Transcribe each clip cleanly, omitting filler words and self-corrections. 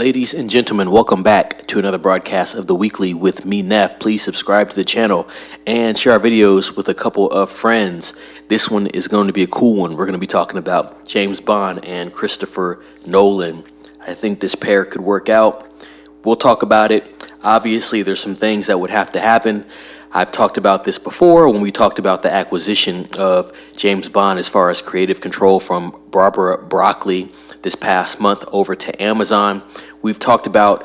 Ladies and gentlemen, welcome back to another broadcast of The Weekly with me, Neff. Please subscribe to the channel and share our videos with a couple of friends. This one is going to be a cool one. We're going to be talking about James Bond and Christopher Nolan. I think this pair could work out. We'll talk about it. Obviously, there's some things that would have to happen. I've talked about this before when we talked about the acquisition of James Bond as far as creative control from Barbara Broccoli this past month over to Amazon. We've talked about,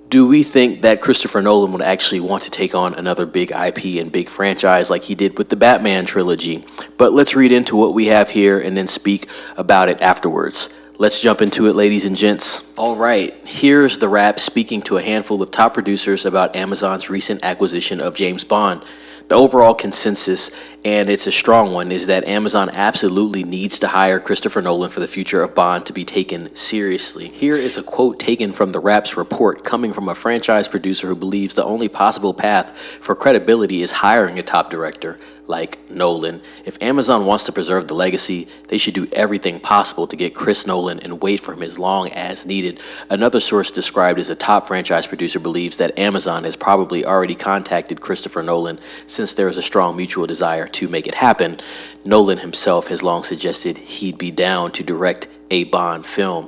do we think that Christopher Nolan would actually want to take on another big IP and big franchise like he did with the Batman trilogy? But let's read into what we have here and then speak about it afterwards. Let's jump into it, ladies and gents. All right, here's The Wrap speaking to a handful of top producers about Amazon's recent acquisition of James Bond. The overall consensus, and it's a strong one, is that Amazon absolutely needs to hire Christopher Nolan for the future of Bond to be taken seriously. Here is a quote taken from The Wrap's report coming from a franchise producer who believes the only possible path for credibility is hiring a top director like Nolan. If Amazon wants to preserve the legacy, they should do everything possible to get Chris Nolan and wait for him as long as needed. Another source described as a top franchise producer believes that Amazon has probably already contacted Christopher Nolan since there is a strong mutual desire to make it happen. Nolan himself has long suggested he'd be down to direct a Bond film.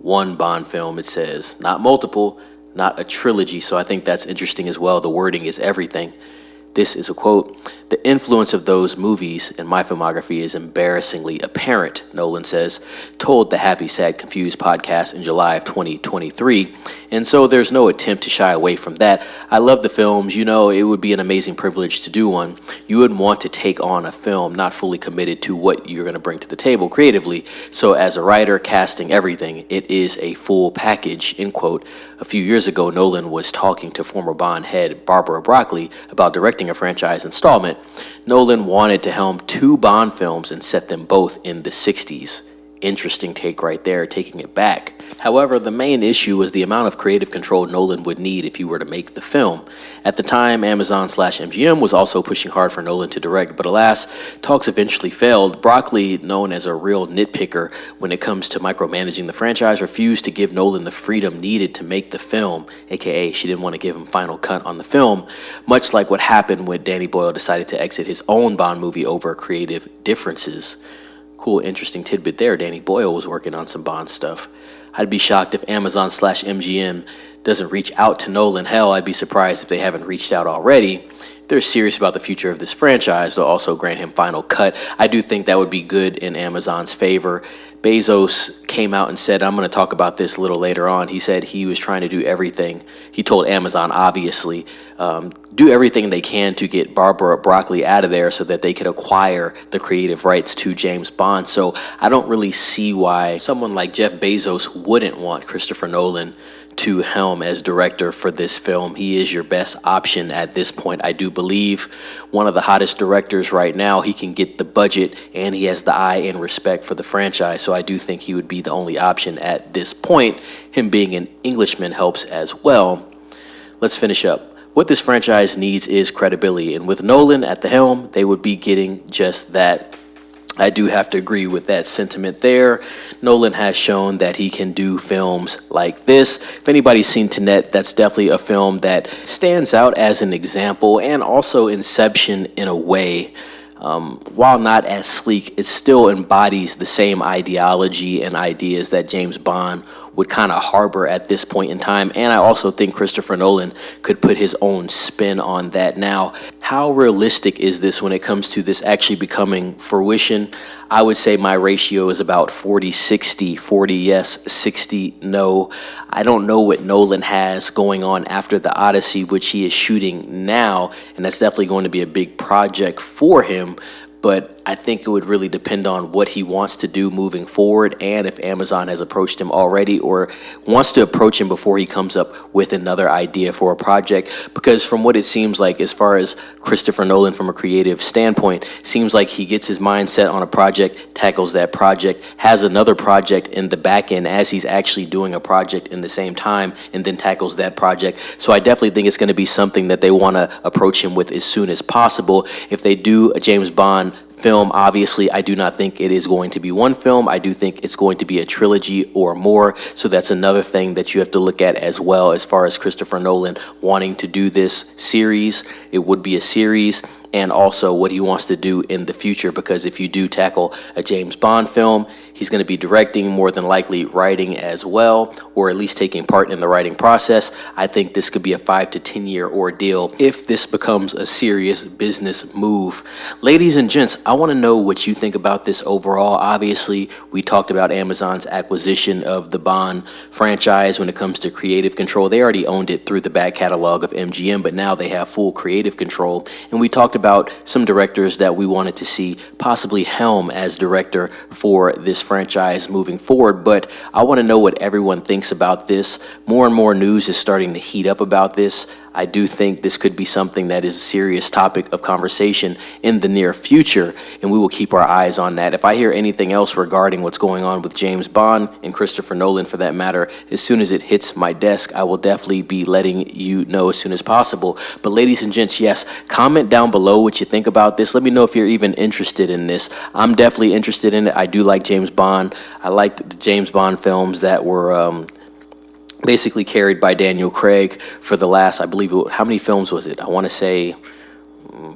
One Bond film, it says, not multiple, not a trilogy, so I think that's interesting as well. The wording is everything. This is a quote. The influence of those movies in my filmography is embarrassingly apparent, Nolan says, told the Happy, Sad, Confused podcast in July of 2023. And so there's no attempt to shy away from that. I love the films. You know, it would be an amazing privilege to do one. You wouldn't want to take on a film not fully committed to what you're going to bring to the table creatively. So as a writer, casting, everything, it is a full package, end quote. A few years ago, Nolan was talking to former Bond head Barbara Broccoli about directing a franchise installment. Nolan wanted to helm 2 Bond films and set them both in the 60s. Interesting take right there, taking it back. However, the main issue was the amount of creative control Nolan would need if he were to make the film. At the time, Amazon/MGM was also pushing hard for Nolan to direct, but alas, talks eventually failed. Broccoli, known as a real nitpicker when it comes to micromanaging the franchise, refused to give Nolan the freedom needed to make the film, aka she didn't want to give him final cut on the film, much like what happened when Danny Boyle decided to exit his own Bond movie over creative differences. Cool, interesting tidbit there. Danny Boyle was working on some Bond stuff. I'd be shocked if Amazon/MGM doesn't reach out to Nolan. Hell, I'd be surprised if they haven't reached out already. If they're serious about the future of this franchise, they'll also grant him final cut. I do think that would be good in Amazon's favor. Bezos came out and said, I'm going to talk about this a little later on. He said he was trying to do everything. He told Amazon, obviously, do everything they can to get Barbara Broccoli out of there so that they could acquire the creative rights to James Bond. So I don't really see why someone like Jeff Bezos wouldn't want Christopher Nolan to helm as director for this film. He is your best option at this point. I do believe one of the hottest directors right now. He can get the budget and he has the eye and respect for the franchise. So I do think he would be the only option at this point. Him being an Englishman helps as well. Let's finish up. What this franchise needs is credibility, and with Nolan at the helm, they would be getting just that. I do have to agree with that sentiment there. Nolan has shown that he can do films like this. If anybody's seen Tenet, that's definitely a film that stands out as an example, and also Inception in a way. While not as sleek, it still embodies the same ideology and ideas that James Bond would kind of harbor at this point in time. And I also think Christopher Nolan could put his own spin on that. Now, how realistic is this when it comes to this actually becoming fruition? I would say my ratio is about 40-60, 40 yes, 60 no. I don't know what Nolan has going on after the Odyssey, which he is shooting now, and that's definitely going to be a big project for him. But I think it would really depend on what he wants to do moving forward, and if Amazon has approached him already or wants to approach him before he comes up with another idea for a project. Because from what it seems like, as far as Christopher Nolan from a creative standpoint, seems like he gets his mind set on a project, tackles that project, has another project in the back end as he's actually doing a project in the same time, and then tackles that project. So I definitely think it's going to be something that they want to approach him with as soon as possible. If they do a James Bond film. Obviously, I do not think it is going to be one film. I do think it's going to be a trilogy or more. So that's another thing that you have to look at as well as far as Christopher Nolan wanting to do this series. It would be a series, and also what he wants to do in the future, because if you do tackle a James Bond film, he's going to be directing, more than likely writing as well, or at least taking part in the writing process. I think this could be a 5 to 10 year ordeal if this becomes a serious business move. Ladies and gents, I want to know what you think about this overall. Obviously, we talked about Amazon's acquisition of the Bond franchise when it comes to creative control. They already owned it through the back catalog of MGM, but now they have full creative control. And we talked about some directors that we wanted to see possibly helm as director for this franchise moving forward. But I want to know what everyone thinks about this. More and more news is starting to heat up about this. I do think this could be something that is a serious topic of conversation in the near future, and we will keep our eyes on that. If I hear anything else regarding what's going on with James Bond and Christopher Nolan for that matter, as soon as it hits my desk, I will definitely be letting you know as soon as possible. But ladies and gents, yes, comment down below what you think about this. Let me know if you're even interested in this. I'm definitely interested in it. I do like James Bond. I like the James Bond films that were basically carried by Daniel Craig for the last, I believe, how many films was it? I want to say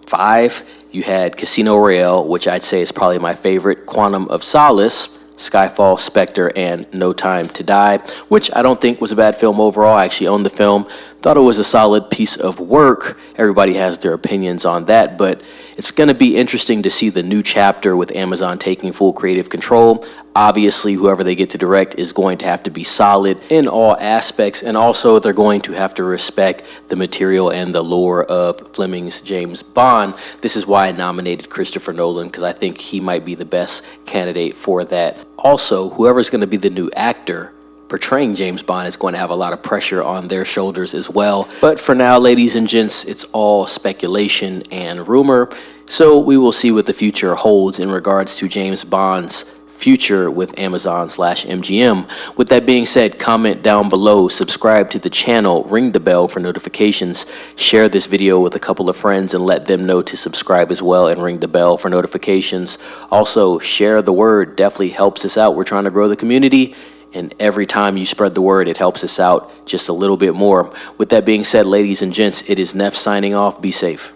5. You had Casino Royale, which I'd say is probably my favorite, Quantum of Solace, Skyfall, Spectre, and No Time to Die, which I don't think was a bad film overall. I actually owned the film, thought it was a solid piece of work. Everybody has their opinions on that, but it's going to be interesting to see the new chapter with Amazon taking full creative control. Obviously, whoever they get to direct is going to have to be solid in all aspects, and also they're going to have to respect the material and the lore of Fleming's James Bond. This is why I nominated Christopher Nolan, because I think he might be the best candidate for that. Also, whoever's going to be the new actor portraying James Bond is going to have a lot of pressure on their shoulders as well. But for now, ladies and gents, it's all speculation and rumor. So we will see what the future holds in regards to James Bond's future with Amazon/MGM. With that being said, comment down below, subscribe to the channel, ring the bell for notifications, share this video with a couple of friends and let them know to subscribe as well and ring the bell for notifications. Also, share the word, definitely helps us out. We're trying to grow the community, and every time you spread the word, it helps us out just a little bit more. With that being said, ladies and gents, it is Neff signing off. Be safe.